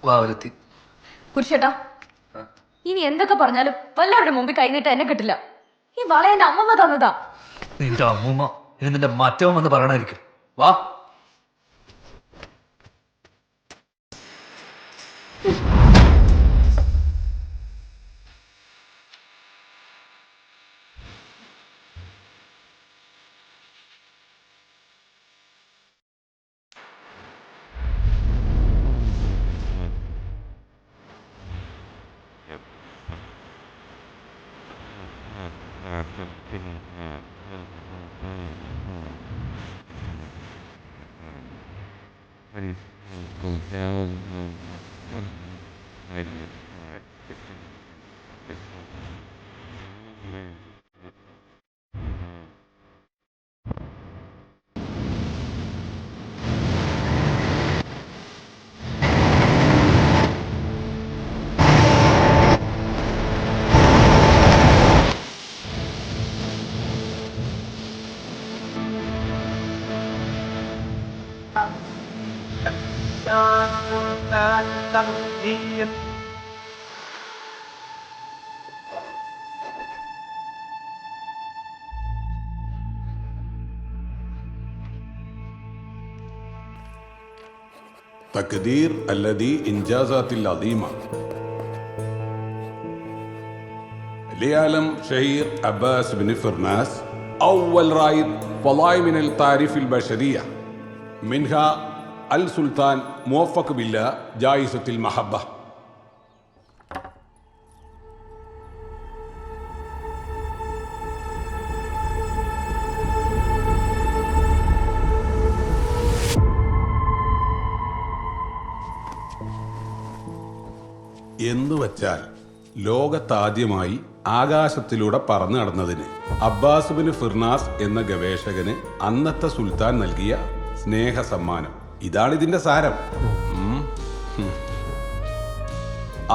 വാവരത്തി കുരിശേട്ടാ, ഇനി എന്തൊക്കെ പറഞ്ഞാലും വല്ലവരുടെ മുമ്പിൽ കൈനീട്ട എന്നെ കിട്ടില്ല. ഈ വള എന്റെ അമ്മമ്മ തന്നതാ. നിന്റെ അമ്മൂമ്മ ഇത് നിന്റെ മറ്റവൻ എന്ന് പറയണായിരിക്കും. വാ. تقدير الذي إنجازات العظيمة ليعلم شهير عباس بن فرناس أول رائد فضائي من التعريف البشرية منها السلطان موفق بالله جائزة المحبة. എന്നുവച്ചാൽ ലോകത്താദ്യമായി ആകാശത്തിലൂടെ പറന്നു നടന്നതിന് അബ്ബാസ് ബിൻ ഫിർനാസ് എന്ന ഗവേഷകന് അന്നത്തെ സുൽത്താൻ നൽകിയ സ്നേഹ സമ്മാനം. ഇതാണ് ഇതിന്റെ സാരം.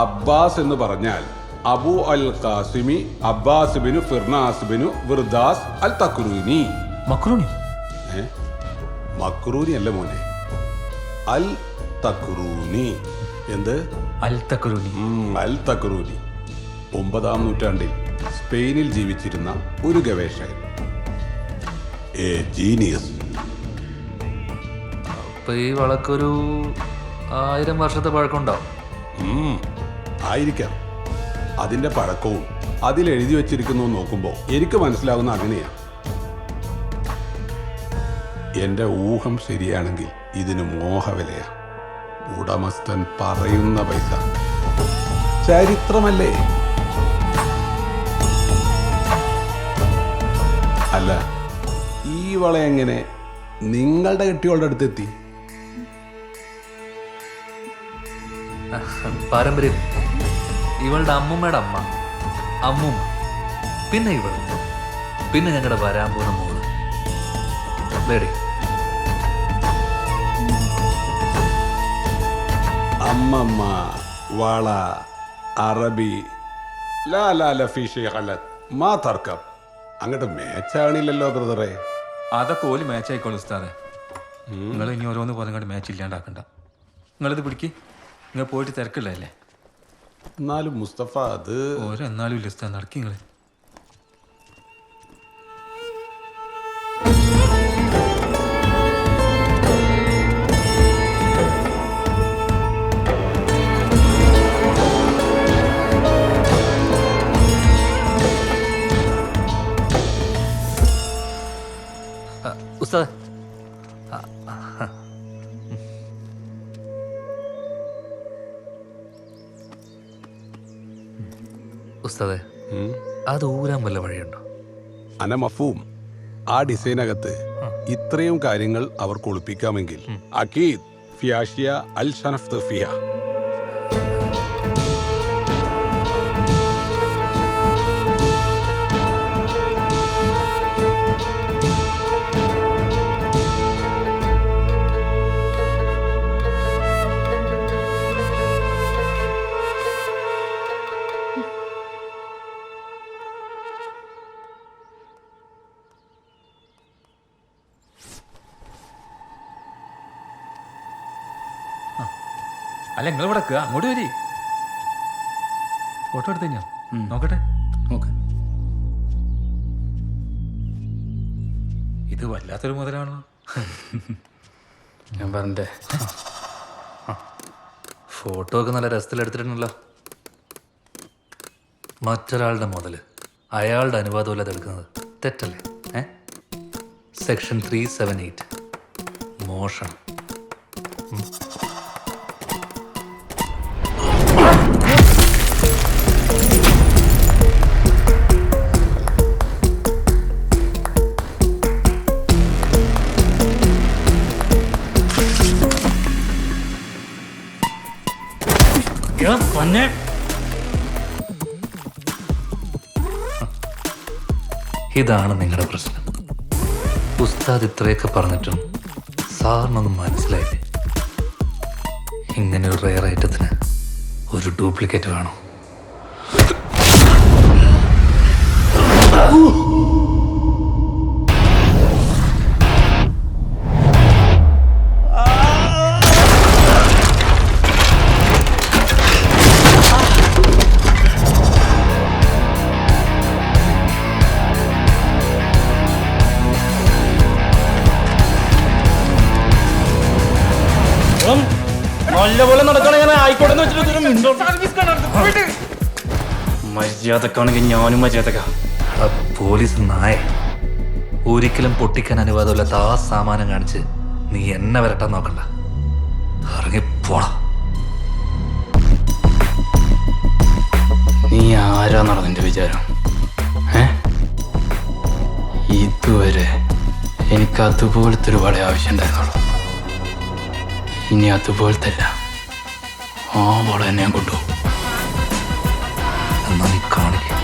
അബ്ബാസ് എന്ന് പറഞ്ഞാൽ അബു അൽ ഖാസിമി അബ്ബാസ് ബിനു ഫിർനാസ് ബിനു വിർദാസ് അൽ തക്രൂനി. മക്രൂണി? മക്രൂനി അല്ല മോനെ, അൽ തക്രൂനി. എന്ത്? അൽ തക്രൂനി. അൽ തക്രൂനി 9-ാം നൂറ്റാണ്ടിൽ സ്പെയിനിൽ ജീവിച്ചിരുന്ന ഒരു ഗവേഷകൻ. A genius. അപ്പൊ ഈ വളക്കൊരു 1000 വർഷത്തെ പഴക്കമുണ്ടാവും. ആയിരിക്കാം. അതിന്റെ പഴക്കവും അതിൽ എഴുതി വെച്ചിരിക്കുന്നു നോക്കുമ്പോൾ എനിക്ക് മനസ്സിലാകുന്ന അങ്ങനെയാണ്. എന്റെ ഊഹം ശരിയാണെങ്കിൽ ഇതിന് മോഹവിലയാ. ഉടമസ്ഥൻ പറയുന്ന പൈസ. ചരിത്രമല്ലേ? അല്ല, ഈ വള എങ്ങനെ നിങ്ങളുടെ കെട്ടിയോളുടെ അടുത്തെത്തി? പാരമ്പര്യം. ഇവളുടെ അമ്മൂമ്മയുടെ അമ്മ, അമ്മൂമ്മ, പിന്നെ ഇവൾ, പിന്നെ ഞങ്ങളുടെ വരാൻ പോകുന്ന മോള്. വേറെ അമ്മമ്മ, വള, അറബി, ലാ ലാ ലഫീ ഷൈഖലത് മാ തർക്കബ്. അങ്ങോട്ട് മാച്ചാണില്ലല്ലോ ബ്രദറെ. അതൊക്കെ ഓല് മാച്ച് ആയിക്കോളൂ ഉസ്താദെ. നിങ്ങൾ ഇനി ഓരോന്ന് പറഞ്ഞാൽ മാച്ച് ഇല്ലാണ്ടാക്കണ്ട. നിങ്ങളിത് പിടിക്ക്. നിങ്ങൾ പോയിട്ട് തിരക്കില്ലല്ലേ? എന്നാലും മുസ്തഫ, അത് ഓരോ എന്നാലും ഇല്ല ഉസ്താദ്. നടക്കി നിങ്ങൾ. ഉസ്താദ്, ഉസ്താദെ, അത് ഊരാൻ വല്ല വഴിയുണ്ടോ? അന മഫൂം. ആ ഡിസൈനകത്ത് ഇത്രയും കാര്യങ്ങൾ അവർക്ക് ഒളിപ്പിക്കാമെങ്കിൽ അക്കീദ് ഫിയാഷിയ അൽ ഷനഫ് ഫിയ. അല്ല നിങ്ങൾ ഇവിടെ നിൽക്കുക, അങ്ങോട്ട് വരി. ഫോട്ടോ എടുത്ത് കഴിഞ്ഞോ? നോക്കട്ടെ. ഓക്കെ. ഇത് വല്ലാത്തൊരു മുതലാണല്ലോ. ഞാൻ പറഞ്ഞേ ഫോട്ടോ ഒക്കെ നല്ല രസത്തിലെടുത്തിട്ടുണ്ടല്ലോ. മറ്റൊരാളുടെ മുതൽ അയാളുടെ അനുവാദമില്ലാതെ എടുക്കുന്നത് തെറ്റല്ലേ? സെക്ഷൻ 378 മോഷണം. പൊന്നെ ഇതാണ് നിങ്ങളുടെ പ്രശ്നം. ഉസ്താദ് ഇത്രയൊക്കെ പറഞ്ഞിട്ടും സാറിനൊന്നും മനസ്സിലായില്ലേ? ഇങ്ങനെ ഒരു റെയർ ഐറ്റത്തിന് ഒരു ഡ്യൂപ്ലിക്കേറ്റ് വേണോ? നല്ലപോലെ നടക്കണ ആയിക്കോട്ടെ മര്യാദക്കാണെങ്കിൽ ഞാനും മര്യാദക്ക. ആ പോലീസ് നായ ഒരിക്കലും പൊട്ടിക്കാൻ അനുവാദമില്ലാത്ത ആ സാമാനം കാണിച്ച് നീ എന്നെ വരട്ടാൻ നോക്കണ്ട. ഇറങ്ങിപ്പോടാ. നീ ആരാന്നാണ് നിന്റെ വിചാരം? ഇതുവരെ എനിക്ക് അതുപോലത്തെ ഒരു വള ആവശ്യം ഉണ്ടായിരുന്നുള്ളൂ. ഇനി അതുപോലത്തെ അല്ല, ആ വള എന്നെ കൊണ്ടുപോകും. എന്നാ നീ കാണിക്കും.